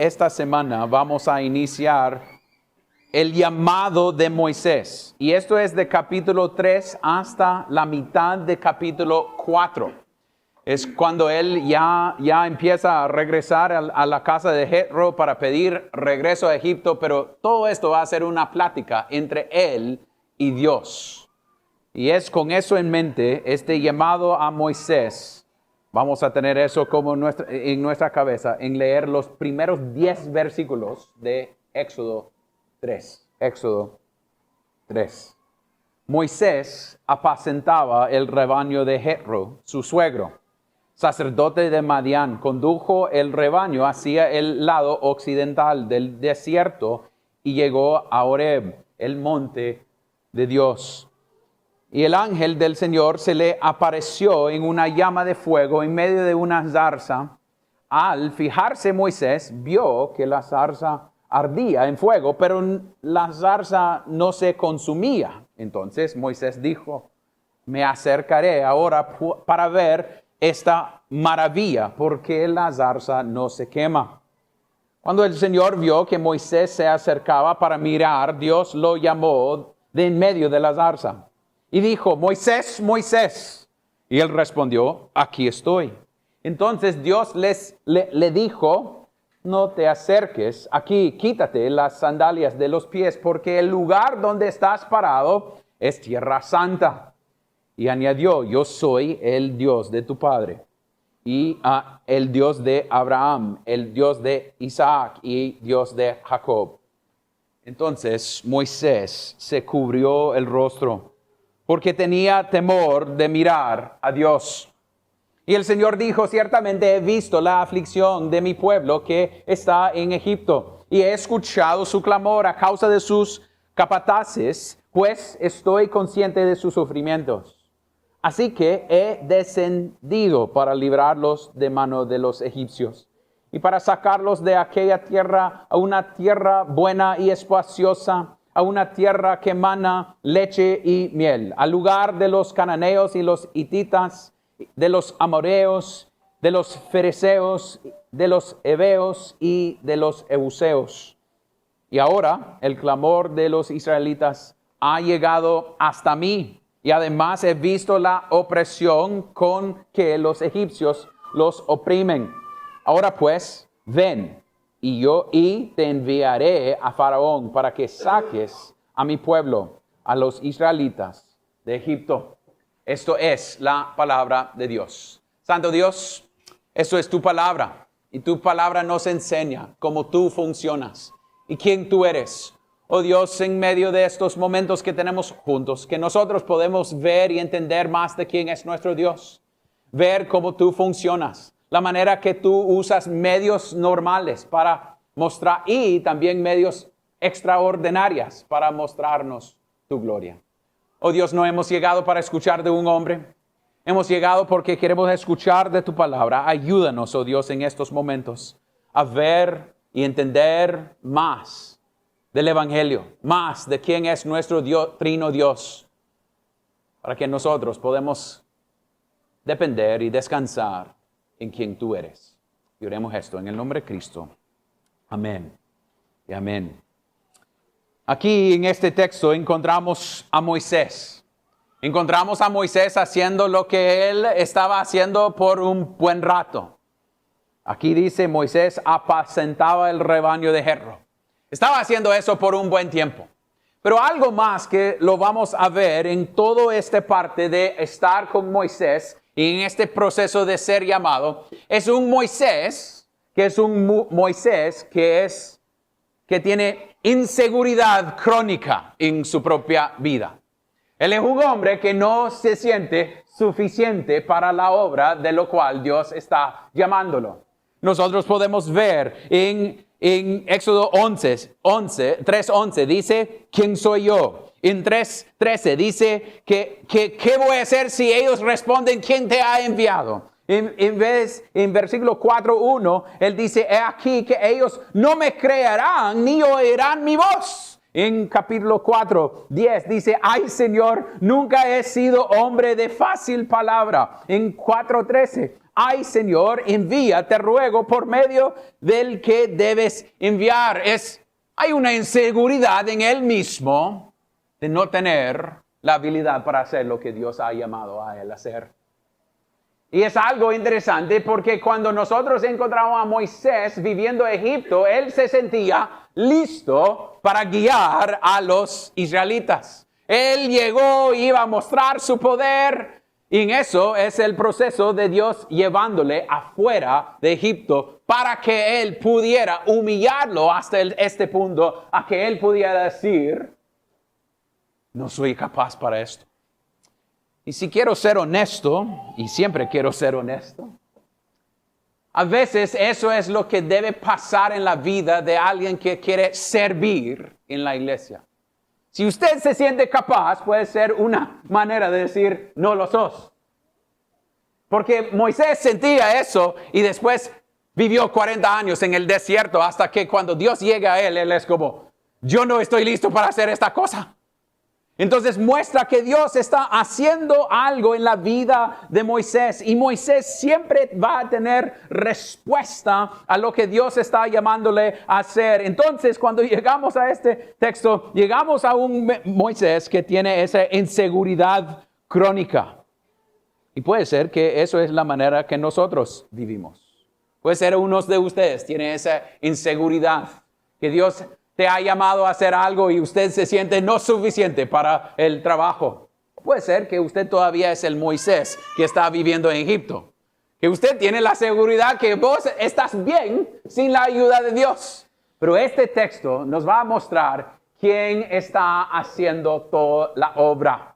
esta semana vamos a iniciar el llamado de Moisés. Y esto es de capítulo 3 hasta la mitad de capítulo 4. Es cuando él ya empieza a regresar a la casa de Jetro para pedir regreso a Egipto, pero todo esto va a ser una plática entre él y Dios. Y es con eso en mente, este llamado a Moisés, vamos a tener eso como en nuestra cabeza, en leer los primeros 10 versículos de Éxodo 3. Éxodo 3. Moisés apacentaba el rebaño de Jetro, su suegro, sacerdote de Madián. Condujo el rebaño hacia el lado occidental del desierto y llegó a Horeb, el monte de Dios. Y el ángel del Señor se le apareció en una llama de fuego en medio de una zarza. Al fijarse Moisés, vio que la zarza ardía en fuego, pero la zarza no se consumía. Entonces Moisés dijo: me acercaré ahora para ver esta maravilla, porque la zarza no se quema. Cuando el Señor vio que Moisés se acercaba para mirar, Dios lo llamó de en medio de la zarza y dijo: Moisés, Moisés. Y él respondió: aquí estoy. Entonces Dios le dijo: no te acerques aquí, quítate las sandalias de los pies, porque el lugar donde estás parado es tierra santa. Y añadió: yo soy el Dios de tu padre, y el Dios de Abraham, el Dios de Isaac y Dios de Jacob. Entonces Moisés se cubrió el rostro, porque tenía temor de mirar a Dios. Y el Señor dijo: ciertamente he visto la aflicción de mi pueblo que está en Egipto, y he escuchado su clamor a causa de sus capataces, pues estoy consciente de sus sufrimientos. Así que he descendido para librarlos de mano de los egipcios y para sacarlos de aquella tierra a una tierra buena y espaciosa, a una tierra que emana leche y miel, al lugar de los cananeos y los hititas, de los amoreos, de los fereceos, de los heveos y de los ebuseos. Y ahora el clamor de los israelitas ha llegado hasta mí, y además he visto la opresión con que los egipcios los oprimen. Ahora pues, ven, y te enviaré a Faraón para que saques a mi pueblo, a los israelitas de Egipto. Esto es la palabra de Dios. Santo Dios, esto es tu palabra, y tu palabra nos enseña cómo tú funcionas y quién tú eres. Oh Dios, en medio de estos momentos que tenemos juntos, que nosotros podemos ver y entender más de quién es nuestro Dios. Ver cómo tú funcionas, la manera que tú usas medios normales para mostrar y también medios extraordinarios para mostrarnos tu gloria. Oh Dios, no hemos llegado para escuchar de un hombre. Hemos llegado porque queremos escuchar de tu palabra. Ayúdanos, oh Dios, en estos momentos a ver y entender más del Evangelio, más de quién es nuestro Dios, Trino Dios, para que nosotros podamos depender y descansar en quien tú eres. Y oremos esto en el nombre de Cristo. Amén y amén. Aquí en este texto encontramos a Moisés. Encontramos a Moisés haciendo lo que él estaba haciendo por un buen rato. Aquí dice: Moisés apacentaba el rebaño de Jetro. Estaba haciendo eso por un buen tiempo. Pero algo más que lo vamos a ver en toda esta parte de estar con Moisés y en este proceso de ser llamado, es un Moisés que tiene inseguridad crónica en su propia vida. Él es un hombre que no se siente suficiente para la obra de lo cual Dios está llamándolo. Nosotros podemos ver en Éxodo 3:11 dice: ¿quién soy yo? En 3:13 dice que ¿qué voy a hacer si ellos responden quién te ha enviado? En versículo 4:1 él dice: he aquí que ellos no me creerán ni oirán mi voz. En capítulo 4, 10 dice, ay Señor, nunca he sido hombre de fácil palabra. En 4:13, ay Señor, envía, te ruego, por medio del que debes enviar. Hay una inseguridad en él mismo de no tener la habilidad para hacer lo que Dios ha llamado a él a hacer. Y es algo interesante porque cuando nosotros encontramos a Moisés viviendo en Egipto, él se sentía listo para guiar a los israelitas. Él llegó, iba a mostrar su poder, y en eso es el proceso de Dios llevándole afuera de Egipto para que él pudiera humillarlo hasta este punto, a que él pudiera decir, no soy capaz para esto. Y si quiero ser honesto, y siempre quiero ser honesto, a veces eso es lo que debe pasar en la vida de alguien que quiere servir en la iglesia. Si usted se siente capaz, puede ser una manera de decir, no lo sos. Porque Moisés sentía eso y después vivió 40 años en el desierto hasta que cuando Dios llega a él es como, yo no estoy listo para hacer esta cosa. Entonces muestra que Dios está haciendo algo en la vida de Moisés y Moisés siempre va a tener respuesta a lo que Dios está llamándole a hacer. Entonces cuando llegamos a este texto, llegamos a un Moisés que tiene esa inseguridad crónica. Y puede ser que eso es la manera que nosotros vivimos. Puede ser unos de ustedes tiene esa inseguridad que Dios te ha llamado a hacer algo y usted se siente no suficiente para el trabajo. Puede ser que usted todavía es el Moisés que está viviendo en Egipto. Que usted tiene la seguridad que vos estás bien sin la ayuda de Dios. Pero este texto nos va a mostrar quién está haciendo toda la obra.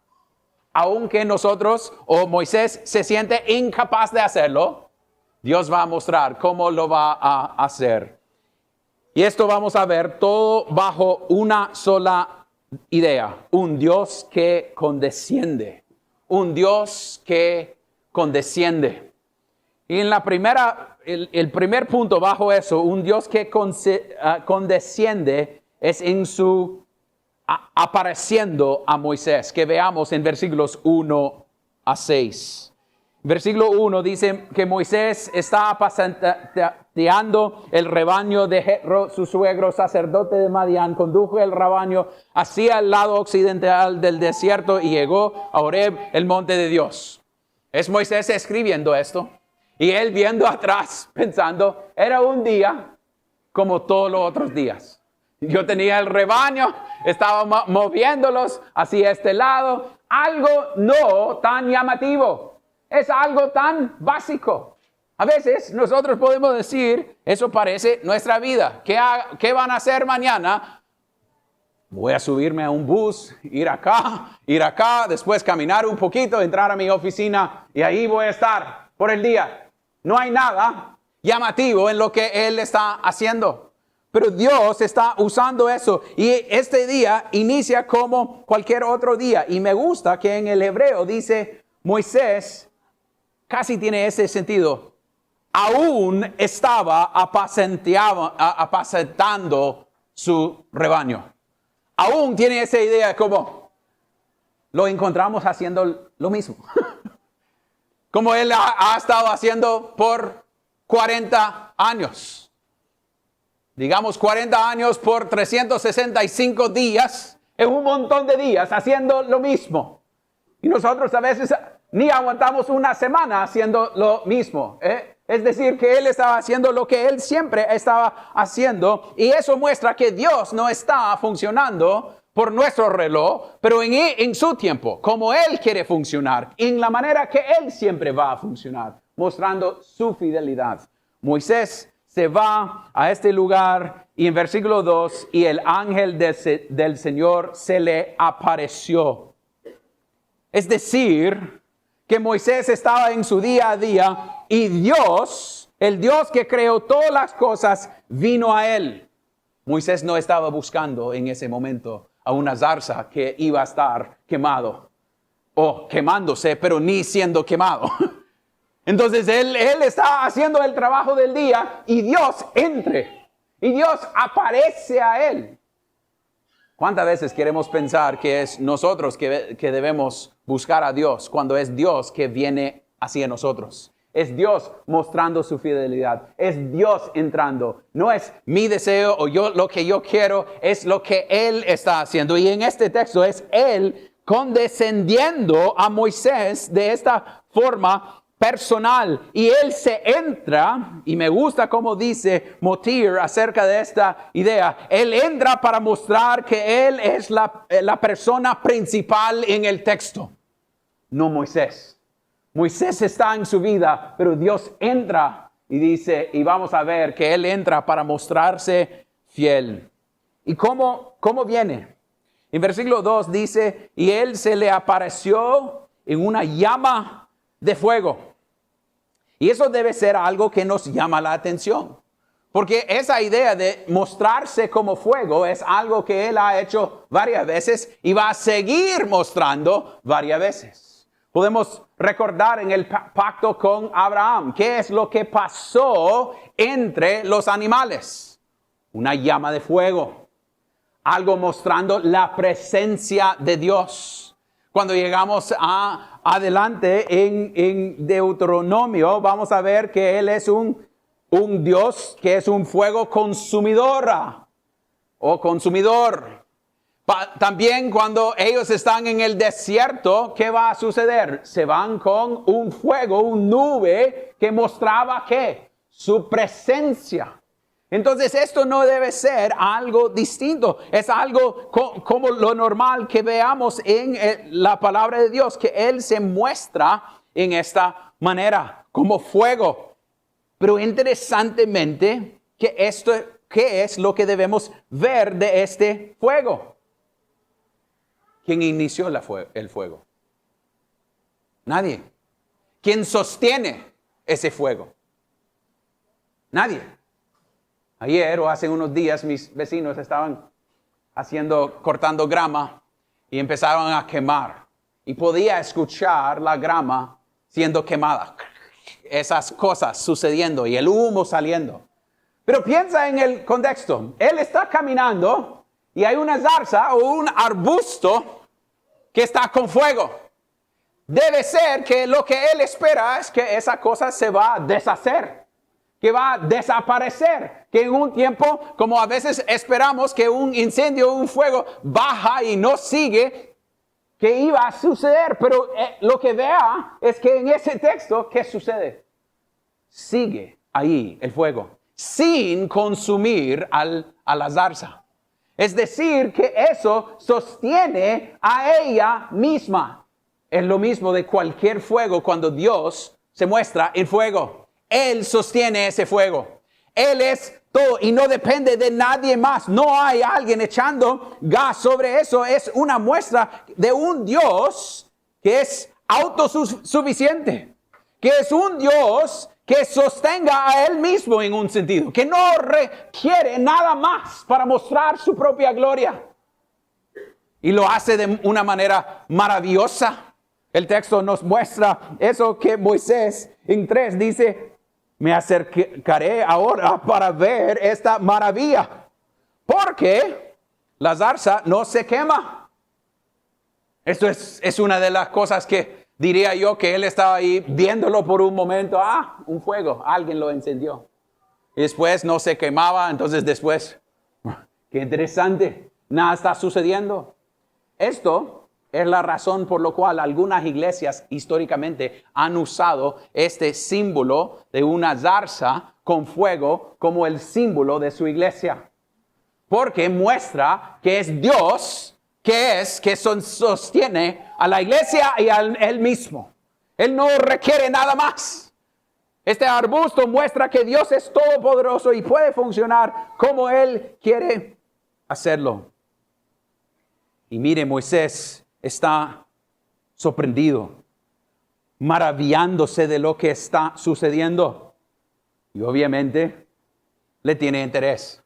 Aunque nosotros o Moisés se siente incapaz de hacerlo, Dios va a mostrar cómo lo va a hacer. Y esto vamos a ver todo bajo una sola idea. Un Dios que condesciende. Un Dios que condesciende. Y en la primera, el primer punto bajo eso, un Dios que condesciende es en su apareciendo a Moisés, que veamos en versículos 1 a 6. Versículo 1 dice que Moisés está apacenteando el rebaño de Jetro, su suegro, sacerdote de Madián. Condujo el rebaño hacia el lado occidental del desierto y llegó a Horeb, el monte de Dios. Es Moisés escribiendo esto y él viendo atrás, pensando, era un día como todos los otros días. Yo tenía el rebaño, estaba moviéndolos hacia este lado, algo no tan llamativo. Es algo tan básico. A veces nosotros podemos decir, eso parece nuestra vida. ¿Qué van a hacer mañana? Voy a subirme a un bus, ir acá, después caminar un poquito, entrar a mi oficina y ahí voy a estar por el día. No hay nada llamativo en lo que él está haciendo. Pero Dios está usando eso y este día inicia como cualquier otro día. Y me gusta que en el hebreo dice Moisés, casi tiene ese sentido. Aún estaba apacentando su rebaño. Aún tiene esa idea como lo encontramos haciendo lo mismo. Como él ha estado haciendo por 40 años. Digamos 40 años por 365 días. Es un montón de días haciendo lo mismo. Y nosotros a veces ni aguantamos una semana haciendo lo mismo. Es decir, que él estaba haciendo lo que él siempre estaba haciendo. Y eso muestra que Dios no está funcionando por nuestro reloj, pero en su tiempo, como él quiere funcionar, en la manera que él siempre va a funcionar, mostrando su fidelidad. Moisés se va a este lugar y en versículo 2, y el ángel del Señor se le apareció. Es decir, que Moisés estaba en su día a día y Dios, el Dios que creó todas las cosas, vino a él. Moisés no estaba buscando en ese momento a una zarza que iba a estar quemado o quemándose, pero ni siendo quemado. Entonces él está haciendo el trabajo del día y Dios entre y Dios aparece a él. ¿Cuántas veces queremos pensar que es nosotros que debemos buscar a Dios cuando es Dios que viene hacia nosotros? Es Dios mostrando su fidelidad. Es Dios entrando. No es mi deseo o lo que yo quiero, es lo que Él está haciendo. Y en este texto es Él condescendiendo a Moisés de esta forma personal, y él se entra, y me gusta como dice Motir acerca de esta idea, él entra para mostrar que él es la persona principal en el texto, no Moisés. Moisés está en su vida, pero Dios entra y dice, y vamos a ver que él entra para mostrarse fiel. ¿Y cómo viene? En versículo 2 dice, y él se le apareció en una llama de fuego. Y eso debe ser algo que nos llama la atención. Porque esa idea de mostrarse como fuego es algo que Él ha hecho varias veces y va a seguir mostrando varias veces. Podemos recordar en el pacto con Abraham, ¿qué es lo que pasó entre los animales? Una llama de fuego. Algo mostrando la presencia de Dios. Cuando llegamos adelante en Deuteronomio, vamos a ver que Él es un Dios que es un fuego consumidora o consumidor. También cuando ellos están en el desierto, ¿qué va a suceder? Se van con un fuego, un nube que mostraba ¿qué? Su presencia. Entonces esto no debe ser algo distinto, es algo como lo normal que veamos en la palabra de Dios, que Él se muestra en esta manera, como fuego. Pero interesantemente, ¿qué es lo que debemos ver de este fuego? ¿Quién inició el fuego? Nadie. ¿Quién sostiene ese fuego? Nadie. Ayer o hace unos días mis vecinos estaban cortando grama y empezaron a quemar. Y podía escuchar la grama siendo quemada. Esas cosas sucediendo y el humo saliendo. Pero piensa en el contexto. Él está caminando y hay una zarza o un arbusto que está con fuego. Debe ser que lo que él espera es que esa cosa se va a deshacer, que va a desaparecer, que en un tiempo, como a veces esperamos que un incendio o un fuego baja y no sigue, que iba a suceder, pero lo que vea es que en ese texto, ¿qué sucede? Sigue ahí el fuego, sin consumir a la zarza. Es decir, que eso sostiene a ella misma. Es lo mismo de cualquier fuego cuando Dios se muestra en fuego. Él sostiene ese fuego. Él es todo y no depende de nadie más. No hay alguien echando gas sobre eso. Es una muestra de un Dios que es autosuficiente. Que es un Dios que sostenga a Él mismo en un sentido. Que no requiere nada más para mostrar su propia gloria. Y lo hace de una manera maravillosa. El texto nos muestra eso que Moisés en 3 dice, me acercaré ahora para ver esta maravilla, porque la zarza no se quema. Esto es una de las cosas que diría yo que él estaba ahí viéndolo por un momento. Un fuego, alguien lo encendió. Y después no se quemaba, entonces después, qué interesante, nada está sucediendo. Esto es la razón por la cual algunas iglesias históricamente han usado este símbolo de una zarza con fuego como el símbolo de su iglesia. Porque muestra que es Dios que sostiene a la iglesia y a Él mismo. Él no requiere nada más. Este arbusto muestra que Dios es todopoderoso y puede funcionar como Él quiere hacerlo. Y mire, Moisés está sorprendido, maravillándose de lo que está sucediendo. Y obviamente le tiene interés.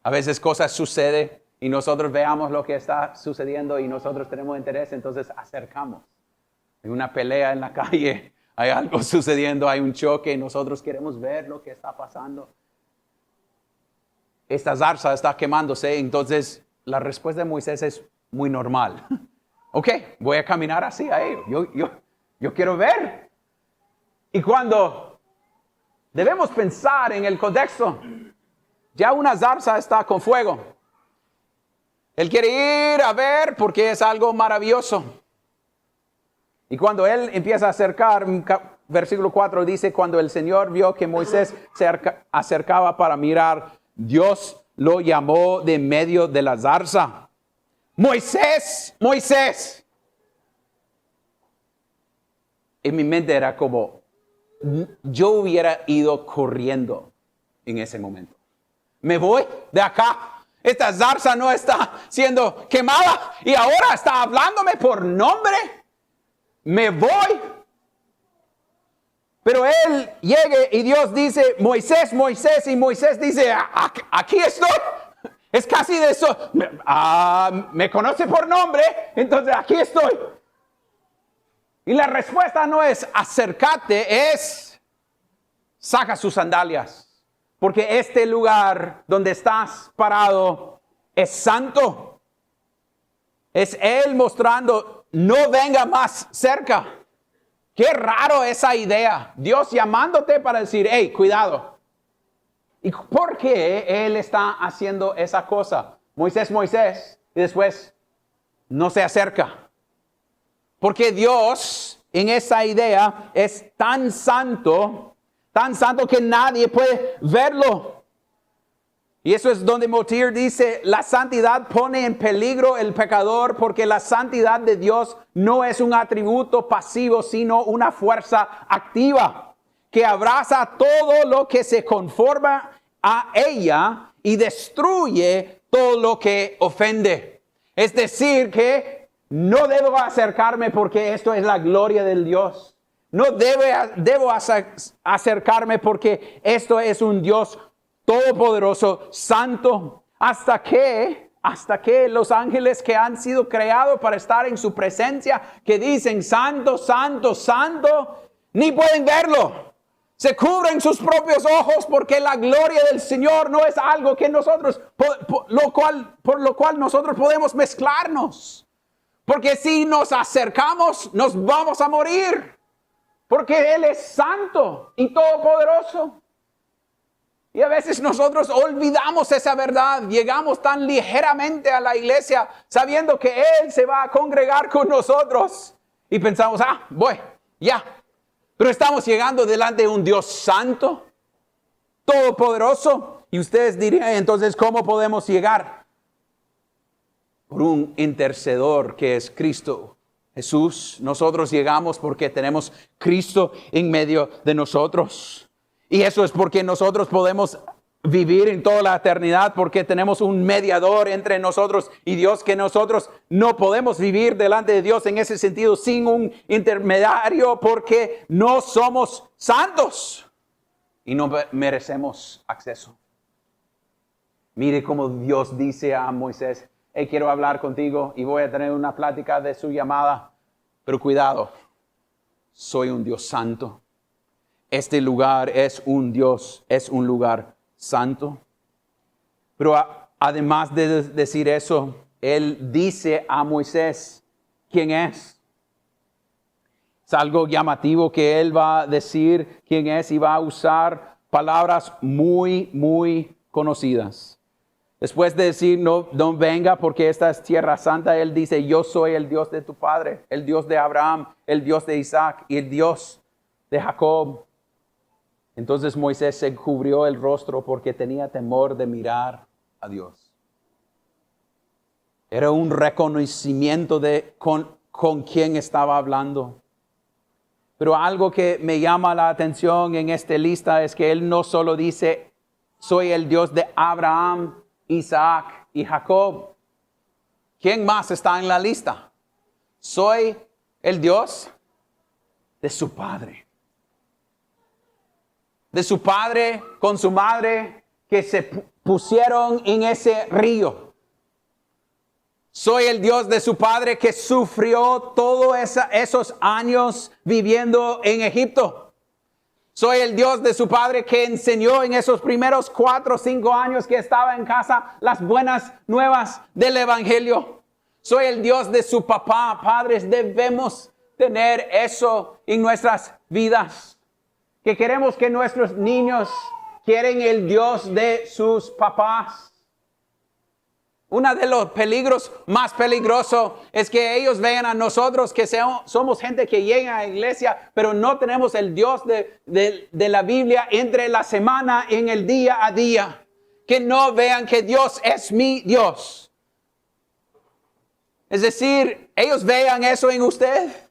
A veces cosas suceden y nosotros veamos lo que está sucediendo y nosotros tenemos interés, entonces acercamos. Hay una pelea en la calle, hay algo sucediendo, hay un choque y nosotros queremos ver lo que está pasando. Esta zarza está quemándose, entonces la respuesta de Moisés es muy normal. Ok, voy a caminar así a ellos. Yo quiero ver. Y cuando debemos pensar en el contexto, ya una zarza está con fuego. Él quiere ir a ver porque es algo maravilloso. Y cuando él empieza a acercar, versículo 4 dice, cuando el Señor vio que Moisés se acercaba para mirar, Dios lo llamó de medio de la zarza. Moisés, Moisés. En mi mente era como, yo hubiera ido corriendo en ese momento. Me voy de acá. Esta zarza no está siendo quemada y ahora está hablándome por nombre. Me voy. Pero él llegue y Dios dice, Moisés, Moisés, y Moisés dice, aquí estoy. Es casi de eso. Me conoce por nombre, entonces aquí estoy. Y la respuesta no es acércate, es saca sus sandalias. Porque este lugar donde estás parado es santo. Es Él mostrando, no venga más cerca. Qué raro esa idea. Dios llamándote para decir, hey, cuidado. ¿Y por qué Él está haciendo esa cosa? Moisés, Moisés, y después no se acerca. Porque Dios en esa idea es tan santo que nadie puede verlo. Y eso es donde Motir dice, la santidad pone en peligro el pecador porque la santidad de Dios no es un atributo pasivo, sino una fuerza activa que abraza todo lo que se conforma a ella y destruye todo lo que ofende. Es decir, que no debo acercarme porque esto es la gloria del Dios. No debo acercarme porque esto es un Dios todopoderoso, santo, hasta que los ángeles que han sido creados para estar en su presencia, que dicen santo, santo, santo, ni pueden verlo. Se cubren sus propios ojos porque la gloria del Señor no es algo que nosotros, por lo cual nosotros podemos mezclarnos. Porque si nos acercamos, nos vamos a morir. Porque Él es santo y todopoderoso. Y a veces nosotros olvidamos esa verdad. Llegamos tan ligeramente a la iglesia sabiendo que Él se va a congregar con nosotros. Y pensamos, voy, ya. Pero estamos llegando delante de un Dios santo, todopoderoso. Y ustedes dirían, entonces, ¿cómo podemos llegar? Por un intercedor que es Cristo Jesús. Nosotros llegamos porque tenemos Cristo en medio de nosotros. Y eso es porque nosotros podemos vivir en toda la eternidad, porque tenemos un mediador entre nosotros y Dios, que nosotros no podemos vivir delante de Dios en ese sentido sin un intermediario, porque no somos santos y no merecemos acceso. Mire cómo Dios dice a Moisés, hey, quiero hablar contigo y voy a tener una plática de su llamada, pero cuidado, soy un Dios santo. Este lugar es un lugar santo. Pero además de decir eso, Él dice a Moisés quién es. Es algo llamativo que Él va a decir quién es y va a usar palabras muy, muy conocidas. Después de decir, no venga porque esta es tierra santa, Él dice, yo soy el Dios de tu padre, el Dios de Abraham, el Dios de Isaac y el Dios de Jacob. Entonces Moisés se cubrió el rostro porque tenía temor de mirar a Dios. Era un reconocimiento de con quién estaba hablando. Pero algo que me llama la atención en esta lista es que Él no solo dice, soy el Dios de Abraham, Isaac y Jacob. ¿Quién más está en la lista? Soy el Dios de su padre. De su padre con su madre que se pusieron en ese río. Soy el Dios de su padre que sufrió todos esos años viviendo en Egipto. Soy el Dios de su padre que enseñó en esos primeros 4 o 5 años que estaba en casa las buenas nuevas del Evangelio. Soy el Dios de su papá. Padres, debemos tener eso en nuestras vidas. Que queremos que nuestros niños quieren el Dios de sus papás. Uno de los peligros más peligrosos es que ellos vean a nosotros que somos gente que llega a la iglesia, pero no tenemos el Dios de la Biblia entre la semana en el día a día. Que no vean que Dios es mi Dios. Es decir, ellos vean eso en usted.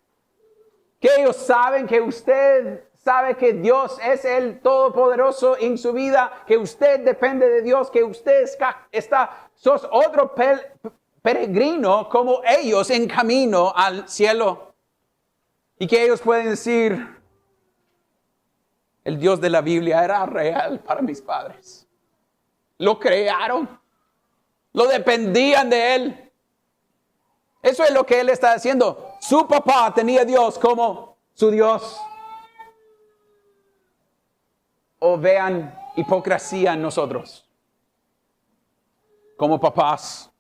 Que ellos saben que usted sabe que Dios es el Todopoderoso en su vida, que usted depende de Dios, que usted sos otro peregrino como ellos en camino al cielo. Y que ellos pueden decir, el Dios de la Biblia era real para mis padres. Lo crearon, lo dependían de Él. Eso es lo que Él está haciendo. Su papá tenía a Dios como su Dios. O vean hipocresía en nosotros. Como papás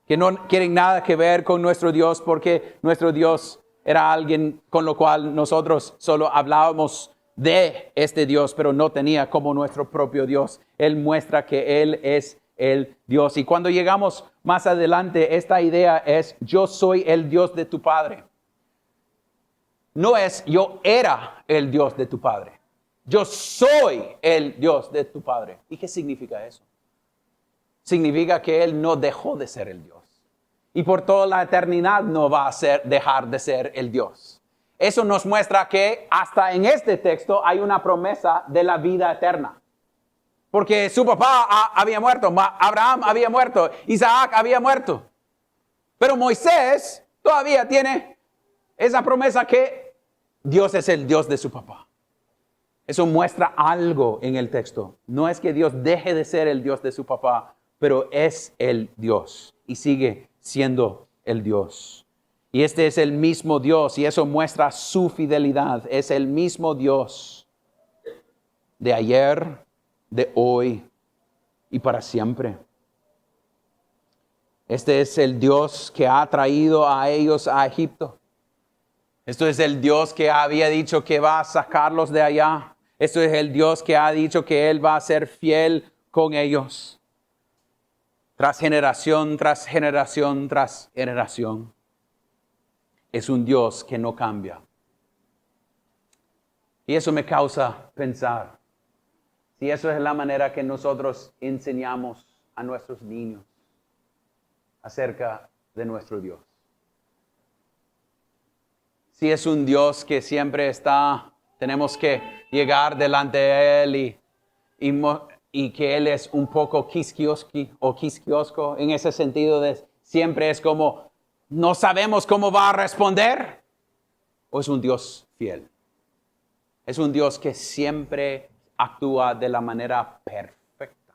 que no quieren nada que ver con nuestro Dios porque nuestro Dios era alguien con lo cual nosotros solo hablábamos de este Dios, pero no tenía como nuestro propio Dios. Él muestra que Él es el Dios. Y cuando llegamos más adelante, esta idea es: yo soy el Dios de tu padre. No es yo era el Dios de tu padre. Yo soy el Dios de tu padre. ¿Y qué significa eso? Significa que Él no dejó de ser el Dios. Y por toda la eternidad no va a dejar de ser el Dios. Eso nos muestra que hasta en este texto hay una promesa de la vida eterna. Porque su papá había muerto, Abraham había muerto, Isaac había muerto. Pero Moisés todavía tiene esa promesa que Dios es el Dios de su papá. Eso muestra algo en el texto. No es que Dios deje de ser el Dios de su papá, pero es el Dios y sigue siendo el Dios. Y este es el mismo Dios y eso muestra su fidelidad. Es el mismo Dios de ayer, de hoy y para siempre. Este es el Dios que ha traído a ellos a Egipto. Esto es el Dios que había dicho que va a sacarlos de allá. Esto es el Dios que ha dicho que Él va a ser fiel con ellos. Tras generación, tras generación, tras generación. Es un Dios que no cambia. Y eso me causa pensar. Si eso es la manera que nosotros enseñamos a nuestros niños acerca de nuestro Dios. Si es un Dios que siempre tenemos que llegar delante de Él y que Él es un poco quisquiosco en ese sentido de siempre es como no sabemos cómo va a responder, o es un Dios fiel. Es un Dios que siempre actúa de la manera perfecta.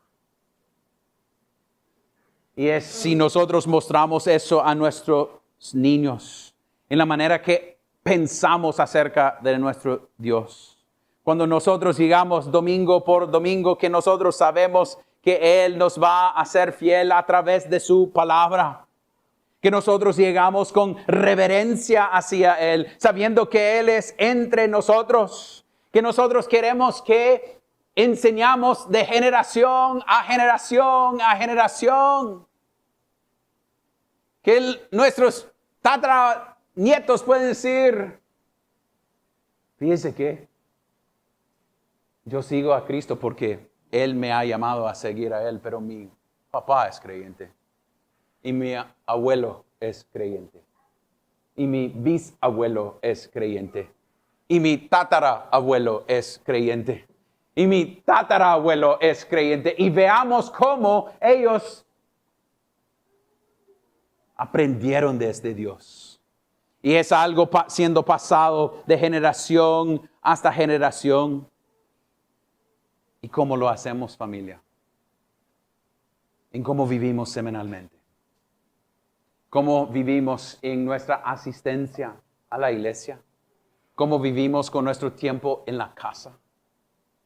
Y es si nosotros mostramos eso a nuestros niños, en la manera que pensamos acerca de nuestro Dios. Cuando nosotros llegamos domingo por domingo, que nosotros sabemos que Él nos va a ser fiel a través de su palabra. Que nosotros llegamos con reverencia hacia Él, sabiendo que Él es entre nosotros. Que nosotros queremos que enseñamos de generación a generación a generación. Que nuestros tataranietos pueden decir, fíjense que yo sigo a Cristo porque Él me ha llamado a seguir a Él, pero mi papá es creyente. Y mi abuelo es creyente. Y mi bisabuelo es creyente. Y mi tatarabuelo es creyente. Y mi tatarabuelo es creyente. Y veamos cómo ellos aprendieron de este Dios. Y es algo siendo pasado de generación hasta generación. ¿Y cómo lo hacemos, familia? En cómo vivimos semanalmente. Cómo vivimos en nuestra asistencia a la iglesia. Cómo vivimos con nuestro tiempo en la casa.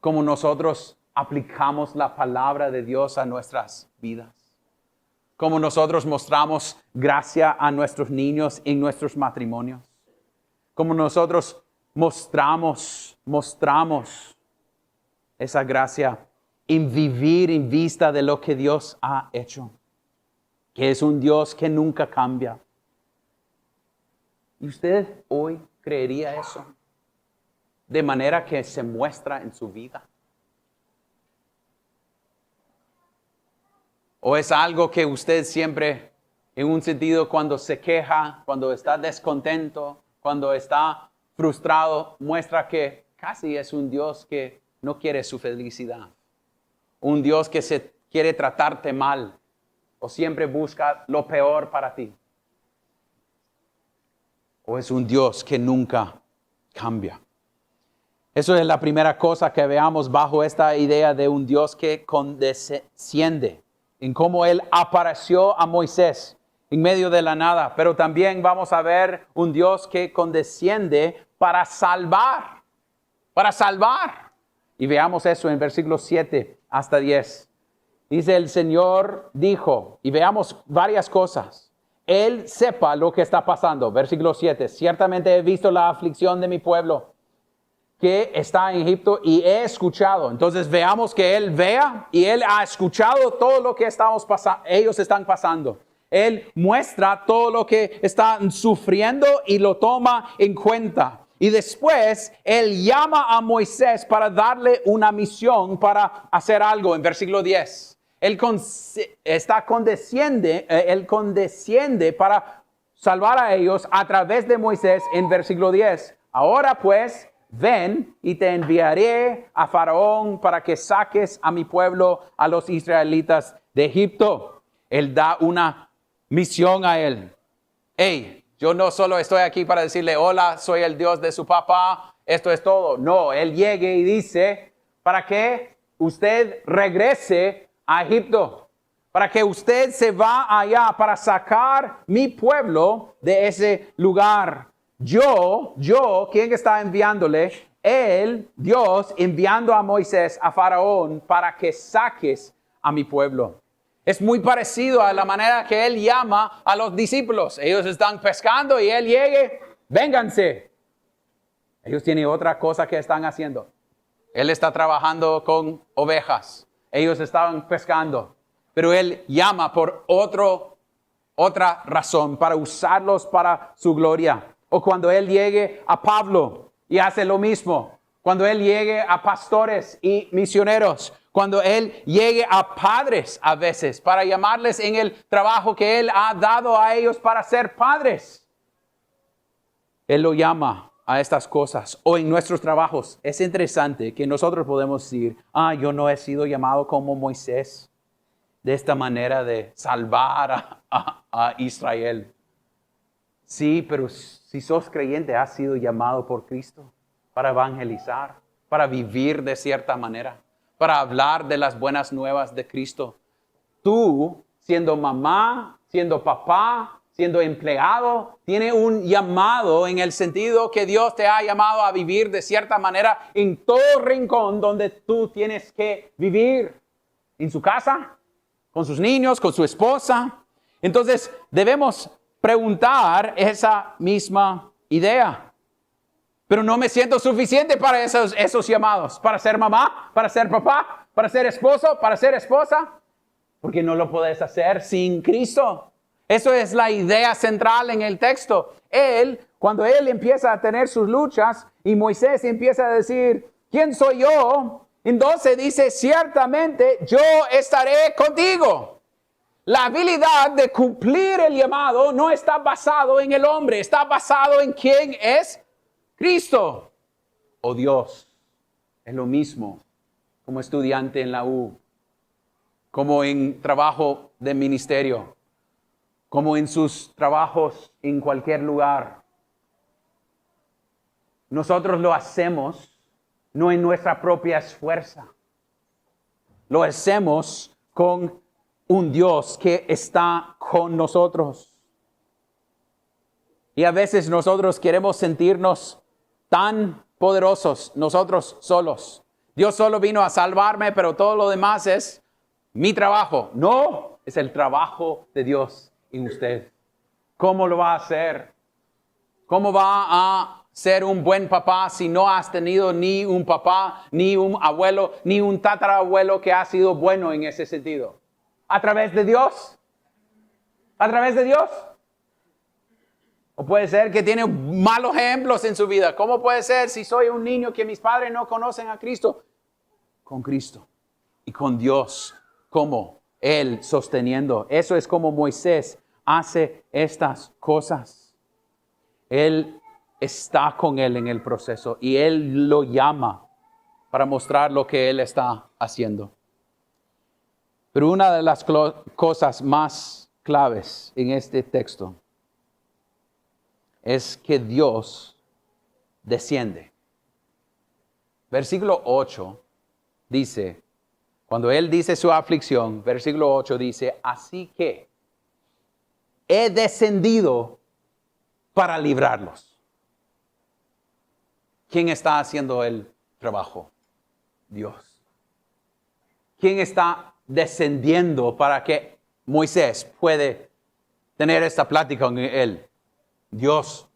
como nosotros aplicamos la palabra de Dios a nuestras vidas. Como nosotros mostramos gracia a nuestros niños en nuestros matrimonios. Como nosotros mostramos esa gracia en vivir en vista de lo que Dios ha hecho. Que es un Dios que nunca cambia. ¿Y usted hoy creería eso? De manera que se muestra en su vida. ¿O es algo que usted siempre, en un sentido, cuando se queja, cuando está descontento, cuando está frustrado, muestra que casi es un Dios que no quiere su felicidad? Un Dios que se quiere tratarte mal o siempre busca lo peor para ti. ¿O es un Dios que nunca cambia? Eso es la primera cosa que veamos bajo esta idea de un Dios que condesciende. En cómo Él apareció a Moisés en medio de la nada. Pero también vamos a ver un Dios que condesciende para salvar. Para salvar. Y veamos eso en versículos 7 hasta 10. Dice: el Señor dijo, y veamos varias cosas. Él sepa lo que está pasando. Versículo 7. Ciertamente he visto la aflicción de mi pueblo que está en Egipto y he escuchado. Entonces veamos que Él vea y Él ha escuchado todo lo que ellos están pasando. Él muestra todo lo que están sufriendo y lo toma en cuenta. Y después Él llama a Moisés para darle una misión para hacer algo. En versículo 10. Él condesciende para salvar a ellos a través de Moisés en versículo 10. Ahora pues, ven y te enviaré a Faraón para que saques a mi pueblo, a los israelitas de Egipto. Él da una misión a él. Hey, yo no solo estoy aquí para decirle, hola, soy el Dios de su papá, esto es todo. No, él llegue y dice, para que usted regrese a Egipto. Para que usted se va allá para sacar mi pueblo de ese lugar. Yo, ¿quién está enviándole? Él, Dios, enviando a Moisés, a Faraón, para que saques a mi pueblo. Es muy parecido a la manera que Él llama a los discípulos. Ellos están pescando y Él llegue, vénganse. Ellos tienen otra cosa que están haciendo. Él está trabajando con ovejas. Ellos estaban pescando. Pero Él llama por otra razón, para usarlos para su gloria. O cuando Él llegue a Pablo y hace lo mismo. Cuando Él llegue a pastores y misioneros. Cuando Él llegue a padres a veces para llamarles en el trabajo que Él ha dado a ellos para ser padres. Él lo llama a estas cosas. O en nuestros trabajos. Es interesante que nosotros podemos decir, yo no he sido llamado como Moisés. De esta manera de salvar a Israel. Sí, pero si sos creyente, has sido llamado por Cristo para evangelizar, para vivir de cierta manera, para hablar de las buenas nuevas de Cristo. Tú, siendo mamá, siendo papá, siendo empleado, tienes un llamado en el sentido que Dios te ha llamado a vivir de cierta manera en todo rincón donde tú tienes que vivir. En su casa, con sus niños, con su esposa. Entonces, debemos preguntar esa misma idea. Pero no me siento suficiente para esos llamados. Para ser mamá, para ser papá, para ser esposo, para ser esposa. Porque no lo puedes hacer sin Cristo. Eso es la idea central en el texto. Cuando él empieza a tener sus luchas y Moisés empieza a decir, ¿quién soy yo? Entonces dice, ciertamente yo estaré contigo. La habilidad de cumplir el llamado no está basado en el hombre, está basado en quién es Cristo o Dios. Es lo mismo como estudiante en la U, como en trabajo de ministerio, como en sus trabajos en cualquier lugar. Nosotros lo hacemos no en nuestra propia esfuerza. Lo hacemos con un Dios que está con nosotros. Y a veces nosotros queremos sentirnos tan poderosos, nosotros solos, Dios solo vino a salvarme, pero todo lo demás es mi trabajo. No, es el trabajo de Dios en usted. ¿Cómo lo va a hacer? ¿Cómo va a ser un buen papá si no has tenido ni un papá, ni un abuelo, ni un tatarabuelo que ha sido bueno en ese sentido? ¿A través de Dios? ¿A través de Dios? O puede ser que tiene malos ejemplos en su vida. ¿Cómo puede ser si soy un niño que mis padres no conocen a Cristo? Con Cristo y con Dios, como Él sosteniendo. Eso es como Moisés hace estas cosas. Él está con Él en el proceso y Él lo llama para mostrar lo que Él está haciendo. Pero una de las cosas más claves en este texto es que Dios desciende. Versículo 8 dice, cuando Él dice su aflicción, versículo 8 dice, así que he descendido para librarlos. ¿Quién está haciendo el trabajo? Dios. ¿Quién está descendiendo para que Moisés puede tener esta plática con Él? Dios.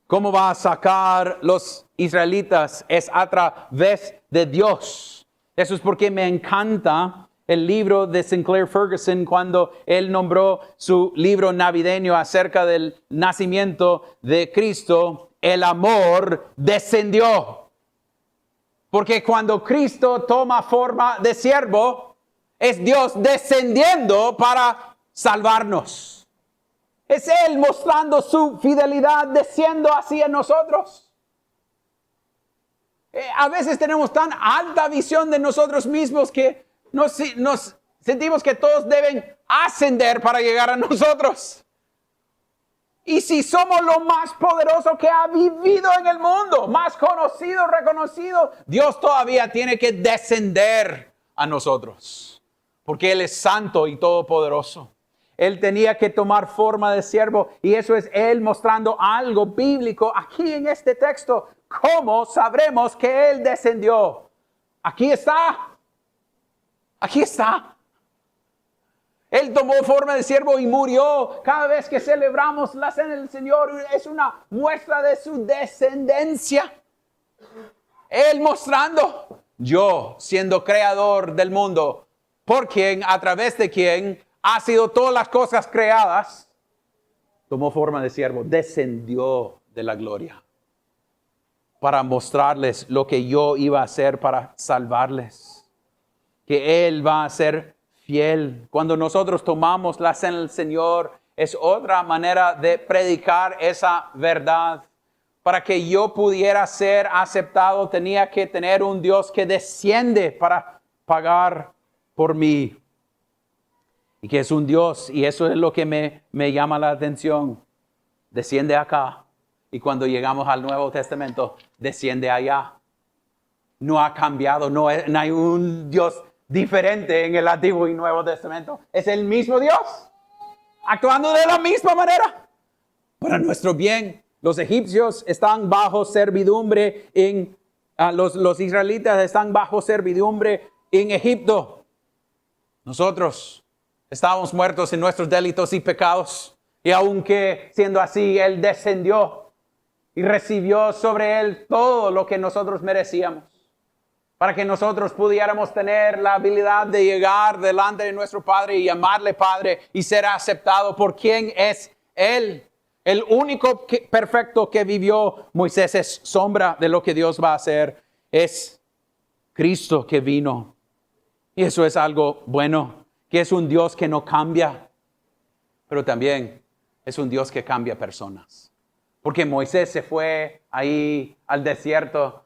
¿Cómo va a sacar los israelitas? Es a través de Dios. Eso es porque me encanta el libro de Sinclair Ferguson cuando él nombró su libro navideño acerca del nacimiento de Cristo. El amor descendió. Porque cuando Cristo toma forma de siervo, es Dios descendiendo para salvarnos. Es Él mostrando su fidelidad, desciendo hacia nosotros. A veces tenemos tan alta visión de nosotros mismos que nos sentimos que todos deben ascender para llegar a nosotros. Y si somos lo más poderoso que ha vivido en el mundo, más conocido, reconocido, Dios todavía tiene que descender a nosotros. Porque Él es santo y todopoderoso. Él tenía que tomar forma de siervo y eso es Él mostrando algo bíblico aquí en este texto. ¿Cómo sabremos que Él descendió? Aquí está. Aquí está. Él tomó forma de siervo y murió. Cada vez que celebramos la cena del Señor es una muestra de su descendencia. Él mostrando, yo siendo creador del mundo, por quien, a través de quien ha sido todas las cosas creadas, tomó forma de siervo, descendió de la gloria para mostrarles lo que yo iba a hacer para salvarles. Que Él va a ser fiel. Cuando nosotros tomamos la cena del Señor, es otra manera de predicar esa verdad. Para que yo pudiera ser aceptado, tenía que tener un Dios que desciende para pagar por mí. Y que es un Dios, y eso es lo que me llama la atención. Desciende acá. Y cuando llegamos al Nuevo Testamento, desciende allá. No ha cambiado, no hay un Dios diferente en el Antiguo y Nuevo Testamento. Es el mismo Dios, actuando de la misma manera, para nuestro bien. Los egipcios están bajo servidumbre los israelitas están bajo servidumbre en Egipto. Nosotros estábamos muertos en nuestros delitos y pecados. Y aunque siendo así, Él descendió y recibió sobre Él todo lo que nosotros merecíamos. Para que nosotros pudiéramos tener la habilidad de llegar delante de nuestro Padre y llamarle Padre y ser aceptado por quien es Él. El único perfecto que vivió Moisés es sombra de lo que Dios va a hacer. Es Cristo que vino. Y eso es algo bueno. Que es un Dios que no cambia, pero también es un Dios que cambia personas. Porque Moisés se fue ahí al desierto,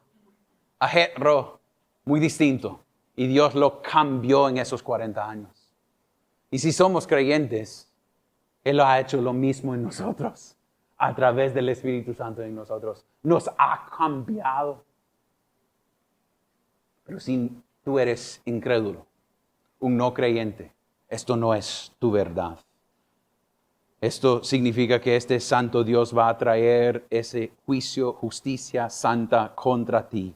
a Jetro, muy distinto. Y Dios lo cambió en esos 40 años. Y si somos creyentes, Él ha hecho lo mismo en nosotros, a través del Espíritu Santo en nosotros. Nos ha cambiado. Pero si tú eres incrédulo, un no creyente, esto no es tu verdad. Esto significa que este santo Dios va a traer ese juicio, justicia santa contra ti.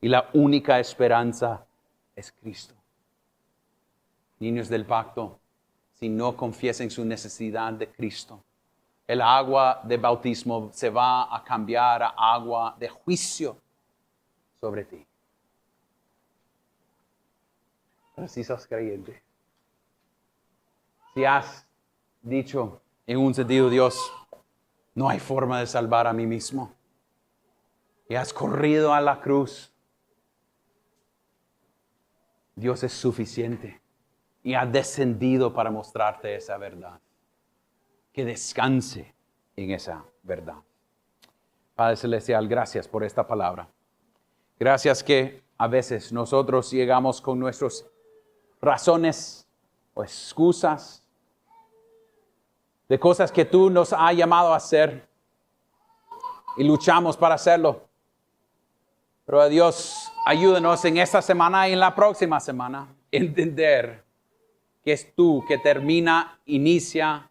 Y la única esperanza es Cristo. Niños del pacto, si no confiesen su necesidad de Cristo, el agua de bautismo se va a cambiar a agua de juicio sobre ti. Pero si sos creyente, si has dicho en un sentido, Dios, no hay forma de salvar a mí mismo, y has corrido a la cruz, Dios es suficiente y ha descendido para mostrarte esa verdad. Que descanse en esa verdad. Padre Celestial, gracias por esta palabra. Gracias que a veces nosotros llegamos con nuestras razones o excusas de cosas que tú nos has llamado a hacer y luchamos para hacerlo. Pero a Dios, ayúdanos en esta semana y en la próxima semana a entender que es tú que termina, inicia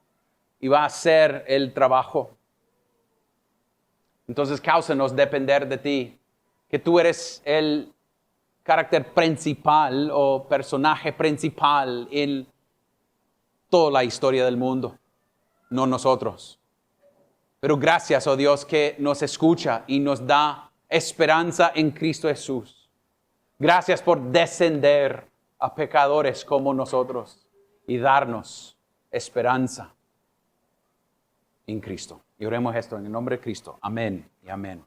y va a hacer el trabajo. Entonces, cáusanos depender de ti, que tú eres el carácter principal o personaje principal en toda la historia del mundo, no nosotros. Pero gracias, oh Dios, que nos escucha y nos da esperanza en Cristo Jesús. Gracias por descender a pecadores como nosotros y darnos esperanza en Cristo. Y oremos esto en el nombre de Cristo. Amén y amén.